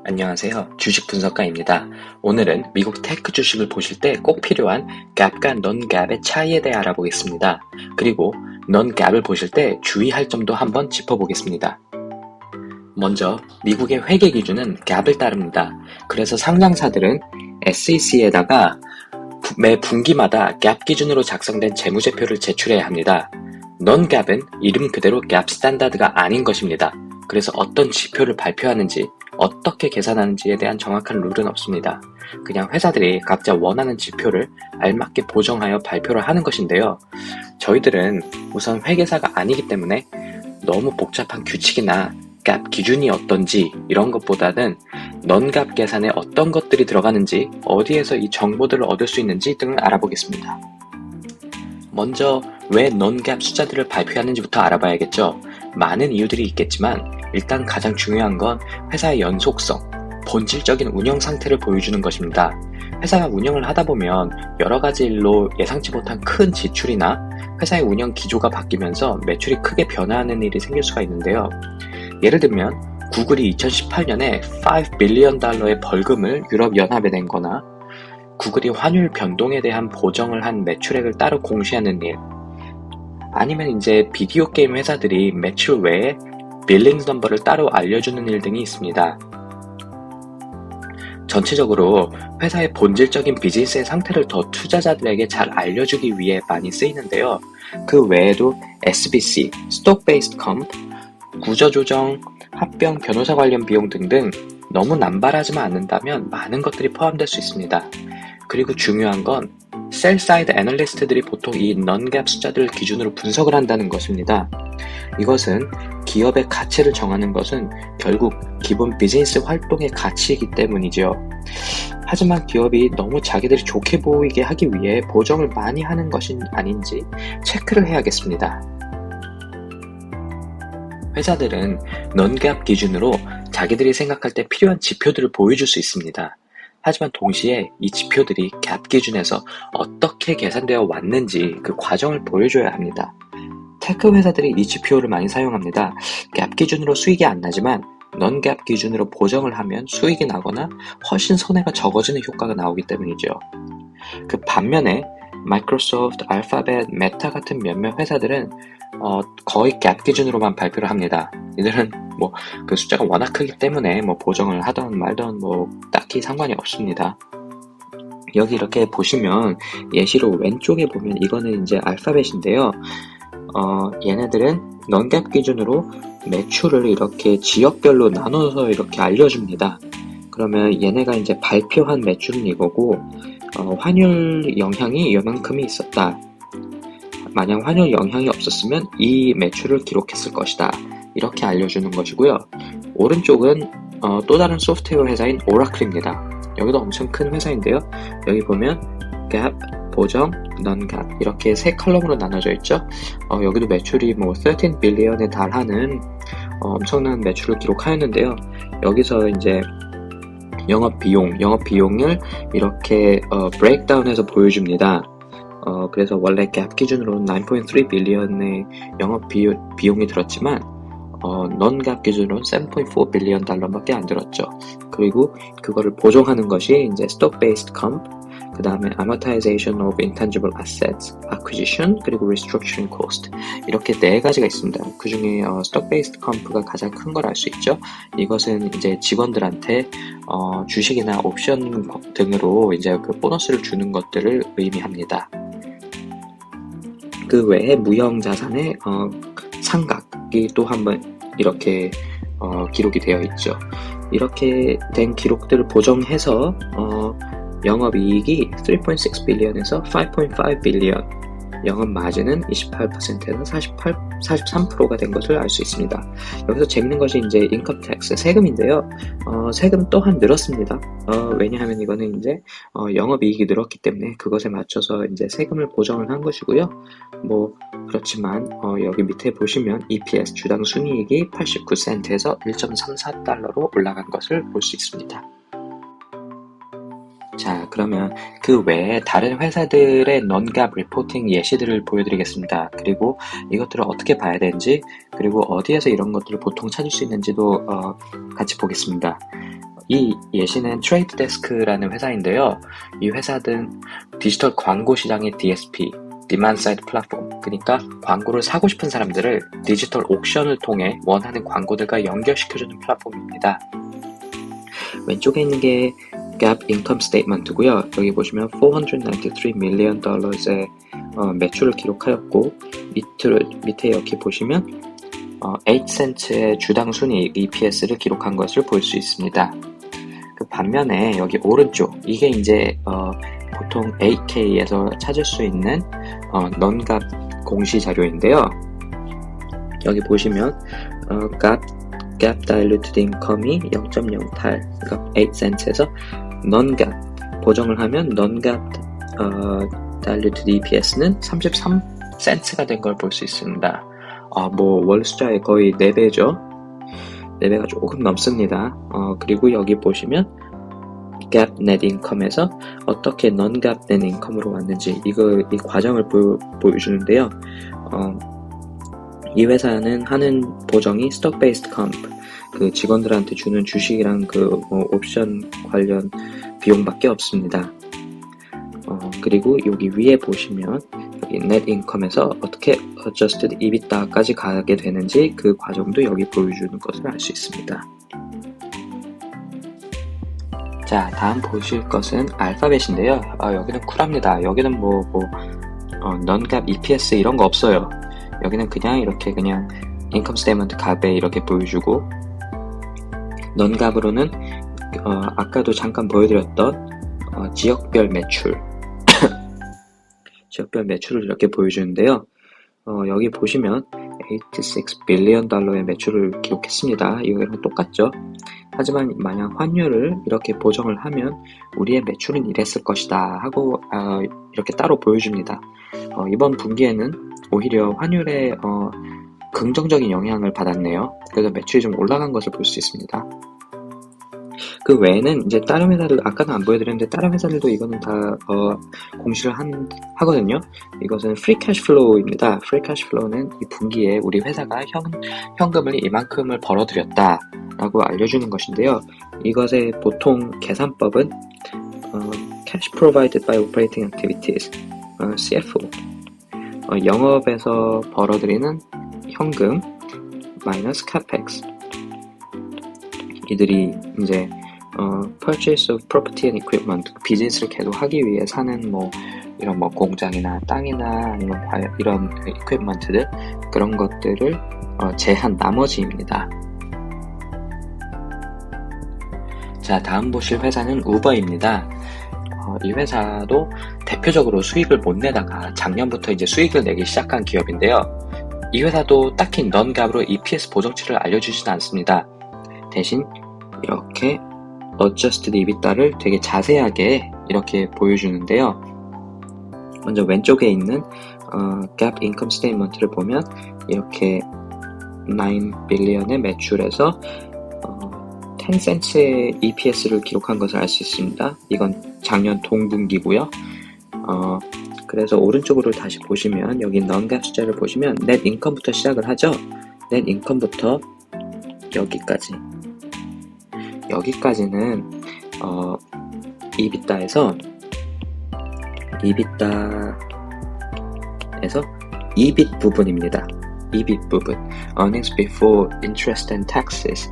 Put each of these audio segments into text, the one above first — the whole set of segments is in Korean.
안녕하세요. 주식 분석가입니다. 오늘은 미국 테크 주식을 보실 때 꼭 필요한 갭과 non-갭의 차이에 대해 알아보겠습니다. 그리고 non-갭을 보실 때 주의할 점도 한번 짚어보겠습니다. 먼저 미국의 회계 기준은 갭을 따릅니다. 그래서 상장사들은 SEC에다가 매 분기마다 갭 기준으로 작성된 재무제표를 제출해야 합니다. non-갭은 이름 그대로 갭 스탠다드가 아닌 것입니다. 그래서 어떤 지표를 발표하는지 어떻게 계산하는지에 대한 정확한 룰은 없습니다. 그냥 회사들이 각자 원하는 지표를 알맞게 보정하여 발표를 하는 것인데요. 저희들은 우선 회계사가 아니기 때문에 너무 복잡한 규칙이나 갭 기준이 어떤지 이런 것보다는 non-갭 계산에 어떤 것들이 들어가는지, 어디에서 이 정보들을 얻을 수 있는지 등을 알아보겠습니다. 먼저 왜 non-갭 숫자들을 발표하는지부터 알아봐야겠죠. 많은 이유들이 있겠지만 일단 가장 중요한 건 회사의 연속성, 본질적인 운영 상태를 보여주는 것입니다. 회사가 운영을 하다 보면 여러 가지 일로 예상치 못한 큰 지출이나 회사의 운영 기조가 바뀌면서 매출이 크게 변화하는 일이 생길 수가 있는데요. 예를 들면 구글이 2018년에 $5 빌리언 달러의 벌금을 유럽연합에 낸 거나 구글이 환율 변동에 대한 보정을 한 매출액을 따로 공시하는 일, 아니면 이제 비디오 게임 회사들이 매출 외에 빌링스 넘버를 따로 알려주는 일 등이 있습니다. 전체적으로 회사의 본질적인 비즈니스의 상태를 더 투자자들에게 잘 알려주기 위해 많이 쓰이는데요. 그 외에도 SBC, Stock Based Comp, 구조조정, 합병, 변호사 관련 비용 등등 너무 남발하지만 않는다면 많은 것들이 포함될 수 있습니다. 그리고 중요한 건 셀사이드 애널리스트들이 보통 이 non-갭 숫자들을 기준으로 분석을 한다는 것입니다. 이것은 기업의 가치를 정하는 것은 결국 기본 비즈니스 활동의 가치이기 때문이죠. 하지만 기업이 너무 자기들이 좋게 보이게 하기 위해 보정을 많이 하는 것이 아닌지 체크를 해야겠습니다. 회사들은 non-갭 기준으로 자기들이 생각할 때 필요한 지표들을 보여줄 수 있습니다. 하지만 동시에 이 지표들이 갭 기준에서 어떻게 계산되어 왔는지 그 과정을 보여줘야 합니다. 테크 회사들이 이 지표를 많이 사용합니다. 갭 기준으로 수익이 안 나지만 non-갭 기준으로 보정을 하면 수익이 나거나 훨씬 손해가 적어지는 효과가 나오기 때문이죠. 그 반면에 마이크로소프트, 알파벳, 메타 같은 몇몇 회사들은 거의 갭 기준으로만 발표를 합니다. 이들은 그 숫자가 워낙 크기 때문에 보정을 하던 말던 딱히 상관이 없습니다. 여기 이렇게 보시면 예시로 왼쪽에 보면 이거는 이제 알파벳인데요. 얘네들은 non-갭 기준으로 매출을 이렇게 지역별로 나눠서 이렇게 알려줍니다. 그러면 얘네가 이제 발표한 매출은 이거고, 환율 영향이 이만큼이 있었다. 만약 환율 영향이 없었으면 이 매출을 기록했을 것이다. 이렇게 알려주는 것이고요. 오른쪽은 또 다른 소프트웨어 회사인 오라클입니다. 여기도 엄청 큰 회사인데요. 여기 보면 갭, 보정, non-갭 이렇게 세 컬럼으로 나눠져 있죠. 여기도 매출이 13 빌리언에 달하는 엄청난 매출을 기록하였는데요. 여기서 이제 영업 비용을 이렇게 브레이크다운해서 보여줍니다. 그래서 원래 갭 기준으로는 9.3 빌리언의 영업 비용이 들었지만 non-갭 기준으로는 7.4 빌리언 달러밖에 안 들었죠. 그리고 그거를 보정하는 것이 이제 Stock Based Comp, 그 다음에 Amortization of Intangible Assets, Acquisition, 그리고 Restructuring Cost, 이렇게 네 가지가 있습니다. 그 중에 Stock Based Comp가 가장 큰 걸 알 수 있죠. 이것은 이제 직원들한테 주식이나 옵션 등으로 이제 그 보너스를 주는 것들을 의미합니다. 그 외에 무형자산의 상각이 또 한번 이렇게 기록이 되어 있죠. 이렇게 된 기록들을 보정해서 영업이익이 3.6 빌리언에서 5.5 빌리언, 영업 마진은 28%에서 43%가 된 것을 알 수 있습니다. 여기서 재밌는 것이 이제 인컴 텍스, 세금인데요. 세금 또한 늘었습니다. 왜냐하면 이거는 이제 영업이익이 늘었기 때문에 그것에 맞춰서 이제 세금을 보정을 한 것이고요. 그렇지만 여기 밑에 보시면 EPS, 주당 순이익이 89센트에서 1.34달러로 올라간 것을 볼 수 있습니다. 자, 그러면 그 외에 다른 회사들의 non-갭 리포팅 예시들을 보여드리겠습니다. 그리고 이것들을 어떻게 봐야 되는지, 그리고 어디에서 이런 것들을 보통 찾을 수 있는지도 같이 보겠습니다. 이 예시는 트레이드 데스크라는 회사인데요. 이 회사는 디지털 광고 시장의 DSP, Demand Side Platform, 그러니까 광고를 사고 싶은 사람들을 디지털 옥션을 통해 원하는 광고들과 연결시켜주는 플랫폼입니다. 왼쪽에 있는 게 Gap Income Statement고요. 여기 보시면 $493 million의 매출을 기록하였고, 밑에 이렇게 보시면 8센트의 주당 순이익 EPS를 기록한 것을 볼 수 있습니다. 그 반면에 여기 오른쪽, 이게 이제 보통 8K에서 찾을 수 있는 non-GAAP 공시 자료인데요. 여기 보시면 GAAP diluted income이 0.08, 그러니까 8센트에서 non-GAAP 보정을 하면 non-GAAP diluted EPS는 33센트가 된 걸 볼 수 있습니다. 월 숫자의 거의 4배죠. 4배가 조금 넘습니다. 그리고 여기 보시면 GAAP net income에서 어떻게 non-GAAP net income으로 왔는지 이 과정을 보여주는데요. 이 회사는 하는 보정이 stock-based comp, 그 직원들한테 주는 주식이랑 옵션 관련 비용밖에 없습니다. 그리고 여기 위에 보시면 여기 net income에서 어떻게 adjusted EBITDA까지 가게 되는지 그 과정도 여기 보여주는 것을 알 수 있습니다. 자, 다음 보실 것은 알파벳인데요. 여기는 쿨합니다. 여기는 non-GAAP EPS 이런 거 없어요. 여기는 그냥 income statement 값에 이렇게 보여주고, non-GAAP으로는 아까도 잠깐 보여드렸던 지역별 매출 지역별 매출을 이렇게 보여주는데요. 여기 보시면 $86 billion 매출을 기록했습니다. 이거랑 똑같죠. 하지만 만약 환율을 이렇게 보정을 하면 우리의 매출은 이랬을 것이다 하고 이렇게 따로 보여줍니다. 이번 분기에는 오히려 환율에 긍정적인 영향을 받았네요. 그래서 매출이 좀 올라간 것을 볼 수 있습니다. 그 외에는 이제 다른 회사들, 아까는 안 보여드렸는데 다른 회사들도 이거는 다 공시를 하거든요. 이것은 free cash flow입니다. free cash flow는 이 분기에 우리 회사가 현금을 이만큼을 벌어들였다 라고 알려주는 것인데요. 이것의 보통 계산법은 cash provided by operating activities, CFO, 영업에서 벌어들이는 현금 마이너스 capex, 이들이 이제 purchase of property and equipment, 비즈니스를 계속 하기 위해 사는 이런 공장이나 땅이나 아니면 이런 equipment들, 그런 것들을 제한 나머지입니다. 자, 다음 보실 회사는 우버입니다. 이 회사도 대표적으로 수익을 못 내다가 작년부터 이제 수익을 내기 시작한 기업인데요. 이 회사도 딱히 non-GAAP으로 EPS 보정치를 알려주지는 않습니다. 대신 이렇게 adjusted EBITDA를 되게 자세하게 이렇게 보여주는데요. 먼저 왼쪽에 있는 GAAP income statement를 보면 이렇게 9 billion의 매출에서 10cent의 EPS를 기록한 것을 알 수 있습니다. 이건 작년 동분기고요. 그래서 오른쪽으로 다시 보시면 여기 non-GAAP 숫자를 보시면 net income부터 시작을 하죠. net income부터 여기까지는 EBITDA에서 EBIT 부분입니다. EBIT 부분, earnings before interest and taxes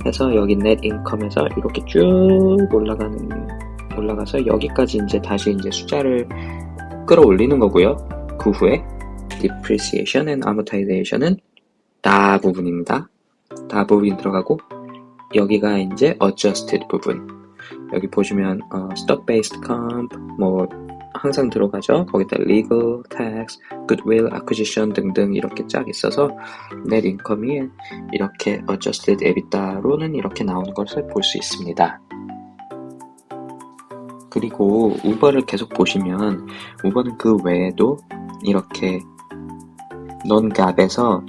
해서 여기 net income에서 이렇게 쭉 올라가서 여기까지 이제 다시 이제 숫자를 끌어올리는 거고요. 그 후에 depreciation and amortization은 다 부분입니다. 다 부분이 들어가고, 여기가 이제 adjusted 부분. 여기 보시면 stock-based comp 항상 들어가죠. 거기다 legal, tax, goodwill, acquisition 등등 이렇게 쫙 있어서 net income이 이렇게 adjusted EBITDA로는 이렇게 나오는 것을 볼 수 있습니다. 그리고 우버를 계속 보시면 우버는 그 외에도 이렇게 non-GAAP에서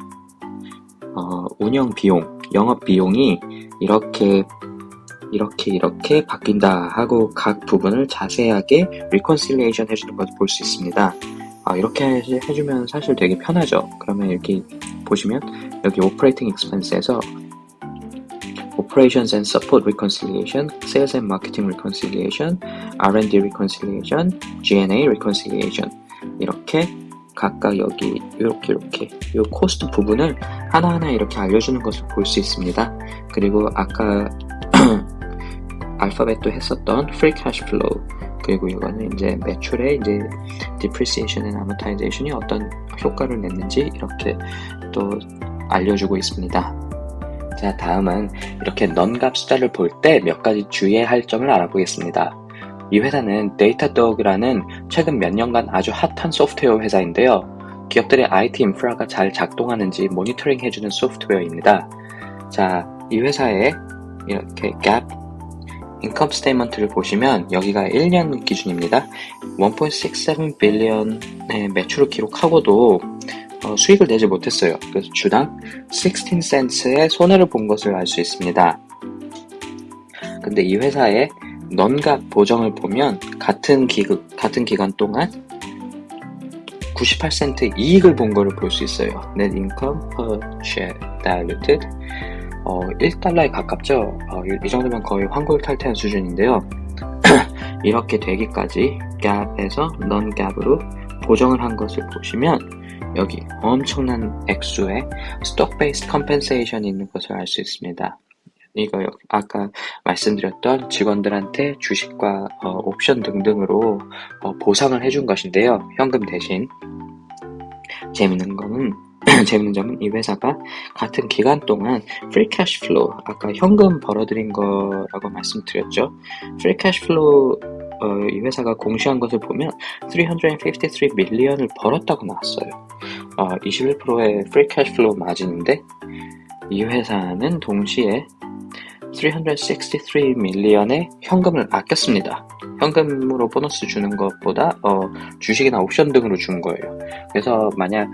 운영 비용, 영업 비용이 이렇게 바뀐다 하고 각 부분을 자세하게 reconciliation 해주는 것을 볼 수 있습니다. 이렇게 해주면 사실 되게 편하죠. 그러면 이렇게 보시면 여기 operating expense에서 Operations and Support Reconciliation, Sales and Marketing Reconciliation, R&D Reconciliation, G&A Reconciliation 이렇게 각각 여기 이렇게 이 코스트 부분을 하나하나 이렇게 알려주는 것을 볼 수 있습니다. 그리고 아까 알파벳도 했었던 Free Cash Flow 그리고 이거는 이제 매출의 이제 Depreciation and Amortization이 어떤 효과를 냈는지 이렇게 또 알려주고 있습니다. 자, 다음은 이렇게 non-GAAP 숫자를 볼 때 몇 가지 주의해야 할 점을 알아보겠습니다. 이 회사는 데이터독이라는 최근 몇 년간 아주 핫한 소프트웨어 회사인데요. 기업들의 IT 인프라가 잘 작동하는지 모니터링 해주는 소프트웨어입니다. 자, 이 회사의 이렇게 GAAP 인컴 스테이트먼트를 보시면 여기가 1년 기준입니다. 1.67 빌리언의 매출을 기록하고도 수익을 내지 못했어요. 그래서 주당 16센트의 손해를 본 것을 알 수 있습니다. 근데 이 회사의 non-GAAP 보정을 보면 같은 기간 동안 98센트 이익을 본 것을 볼 수 있어요. Net income per share diluted 1달러에 가깝죠. 이 정도면 거의 환골 탈퇴한 수준인데요. 이렇게 되기까지 GAAP에서 non-GAAP으로 보정을 한 것을 보시면 여기 엄청난 액수의 Stock-based Compensation이 있는 것을 알 수 있습니다. 이거 아까 말씀드렸던 직원들한테 주식과 옵션 등등으로 보상을 해준 것인데요. 현금 대신. 재밌는 점은 이 회사가 같은 기간 동안 Free Cash Flow, 아까 현금 벌어들인 거라고 말씀드렸죠. Free Cash Flow 이 회사가 공시한 것을 보면 353 밀리언을 벌었다고 나왔어요. 21%의 Free Cash Flow 마진인데 이 회사는 동시에 363 밀리언의 현금을 아꼈습니다. 현금으로 보너스 주는 것보다 주식이나 옵션 등으로 준 거예요. 그래서 만약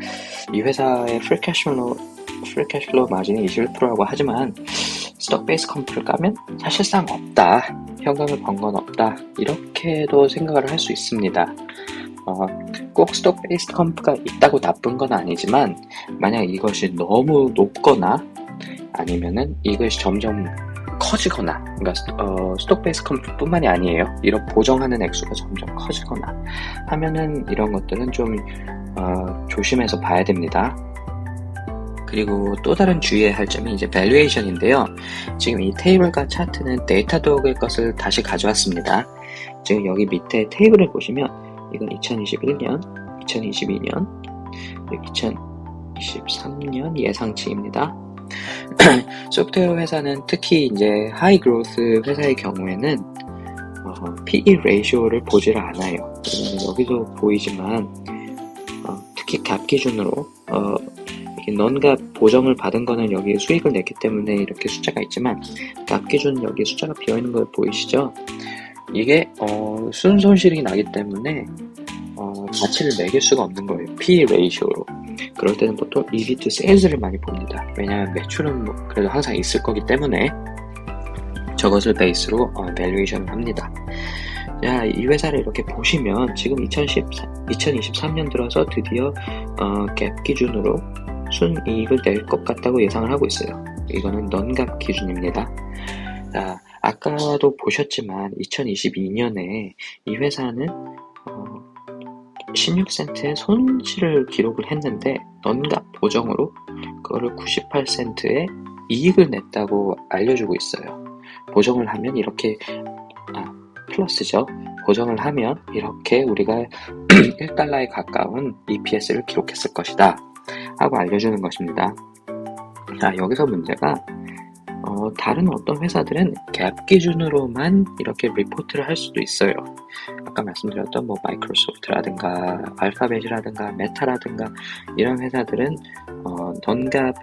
이 회사의 Free Cash Flow 마진이 21%라고 하지만 Stock Based Comp를 까면 사실상 없다. 현금을 번 건 없다. 이렇게도 생각을 할 수 있습니다. 꼭 Stock Based Comp가 있다고 나쁜 건 아니지만 만약 이것이 너무 높거나 아니면은 이것이 점점 커지거나, 그러니까 스톡 베이스 컴프뿐만이 아니에요. 이런 보정하는 액수가 점점 커지거나 하면은 이런 것들은 좀 조심해서 봐야 됩니다. 그리고 또 다른 주의해야 할 점이 이제 밸류에이션인데요. 지금 이 테이블과 차트는 데이터독의 것을 다시 가져왔습니다. 지금 여기 밑에 테이블을 보시면 이건 2021년, 2022년, 2023년 예상치입니다. 소프트웨어 회사는 특히 이제 하이 그로스 회사의 경우에는 PE 레이쇼를 보지를 않아요. 그러면 여기도 보이지만 특히 GAAP 기준으로 non-GAAP 보정을 받은 거는 여기 수익을 냈기 때문에 이렇게 숫자가 있지만 GAAP 기준 여기 숫자가 비어있는 거 보이시죠? 이게 순손실이 나기 때문에 가치를 매길 수가 없는 거예요. PE 레이쇼로. 그럴 때는 보통 EV to sales를 많이 봅니다. 왜냐하면 매출은 그래도 항상 있을 거기 때문에 저것을 베이스로 밸류에이션을 합니다. 자, 이 회사를 이렇게 보시면 지금 2023년 들어서 드디어 GAAP 기준으로 순이익을 낼 것 같다고 예상을 하고 있어요. 이거는 non-GAAP 기준입니다. 자, 아까도 보셨지만 2022년에 이 회사는 16센트의 손실을 기록을 했는데 non-GAAP 보정으로 그거를 98센트의 이익을 냈다고 알려주고 있어요. 보정을 하면 이렇게 플러스죠. 보정을 하면 이렇게 우리가 1달러에 가까운 EPS를 기록했을 것이다 하고 알려주는 것입니다. 자, 여기서 문제가 다른 어떤 회사들은 갭 기준으로만 이렇게 리포트를 할 수도 있어요. 아까 말씀드렸던 뭐 마이크로소프트라든가 알파벳이라든가 메타라든가 이런 회사들은 non-GAAP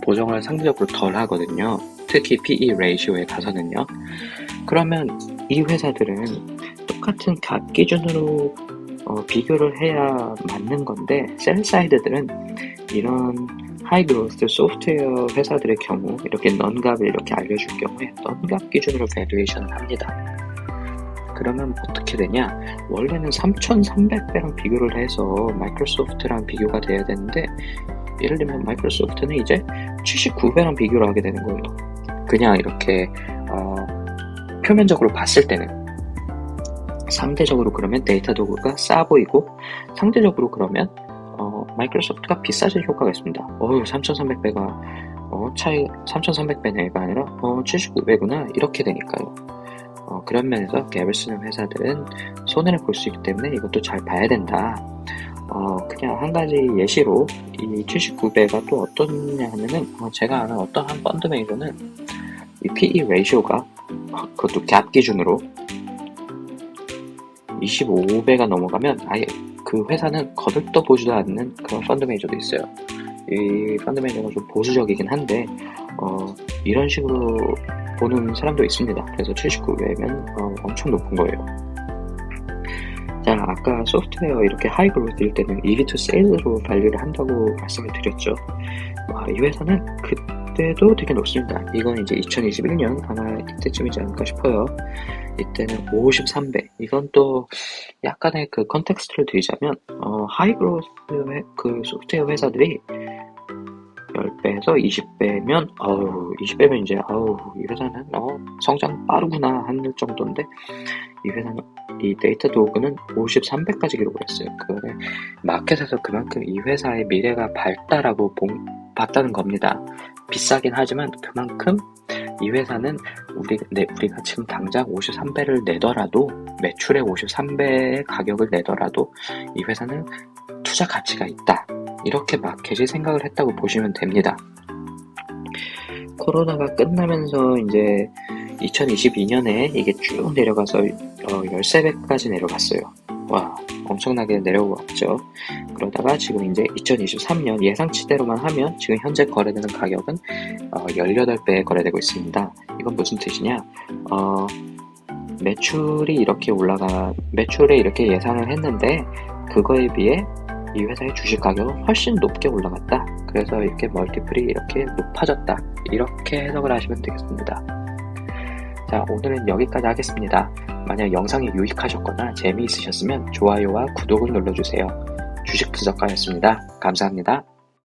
보정을 상대적으로 덜 하거든요. 특히 PE 레이쇼에 가서는요. 그러면 이 회사들은 똑같은 값 기준으로 비교를 해야 맞는 건데 셀사이드들은 이런 하이그로스 소프트웨어 회사들의 경우 이렇게 non-GAAP을 이렇게 알려줄 경우에 non-GAAP 기준으로 밸류에이션을 합니다. 그러면 어떻게 되냐? 원래는 3,300배랑 비교를 해서 마이크로소프트랑 비교가 돼야 되는데 예를 들면 마이크로소프트는 이제 79배랑 비교를 하게 되는 거예요. 그냥 이렇게 표면적으로 봤을 때는 상대적으로 그러면 데이터도구가 싸 보이고 상대적으로 그러면 마이크로소프트가 비싸질 효과가 있습니다. 3,300배가 차이 3,300배가 아니라 7,900구나 이렇게 되니까요. 그런 면에서 갭을 쓰는 회사들은 손해를 볼 수 있기 때문에 이것도 잘 봐야 된다. 그냥 한 가지 예시로 이 79배가 또 어떠냐 하면은 제가 아는 어떤 한 펀드 매니저는 이 PE 레이쇼가 그것도 갭 기준으로 25배가 넘어가면 아예 그 회사는 거들떠 보지도 않는 그런 펀드 매니저도 있어요. 이 펀드 매니저가 좀 보수적이긴 한데 이런 식으로 보는 사람도 있습니다. 그래서 79배면 엄청 높은 거예요. 자, 아까 소프트웨어 이렇게 하이 그로스일 때는 EV to sales로 관리를 한다고 말씀을 드렸죠. 이 회사는 그때도 되게 높습니다. 이건 이제 2021년 아마 이때쯤이지 않을까 싶어요. 이때는 53배. 이건 또 약간의 그 컨텍스트를 드리자면 하이 그로스 그 소프트웨어 회사들이 10배에서 20배면 20배면 이제 이 회사는 성장 빠르구나 하는 정도인데 이 회사는 이 데이터도구는 53배까지 기록을 했어요. 그거는 마켓에서 그만큼 이 회사의 미래가 밝다라고 봤다는 겁니다. 비싸긴 하지만 그만큼 이 회사는 우리가 지금 당장 53배를 내더라도 매출의 53배의 가격을 내더라도 이 회사는 투자 가치가 있다. 이렇게 마켓이 생각을 했다고 보시면 됩니다. 코로나가 끝나면서 이제 2022년에 이게 쭉 내려가서 13배까지 내려갔어요. 와, 엄청나게 내려왔죠. 그러다가 지금 이제 2023년 예상치대로만 하면 지금 현재 거래되는 가격은 18배에 거래되고 있습니다. 이건 무슨 뜻이냐? 매출에 이렇게 예상을 했는데 그거에 비해 이 회사의 주식 가격은 훨씬 높게 올라갔다. 그래서 이렇게 멀티플이 이렇게 높아졌다. 이렇게 해석을 하시면 되겠습니다. 자, 오늘은 여기까지 하겠습니다. 만약 영상이 유익하셨거나 재미있으셨으면 좋아요와 구독을 눌러주세요. 주식 분석가였습니다. 감사합니다.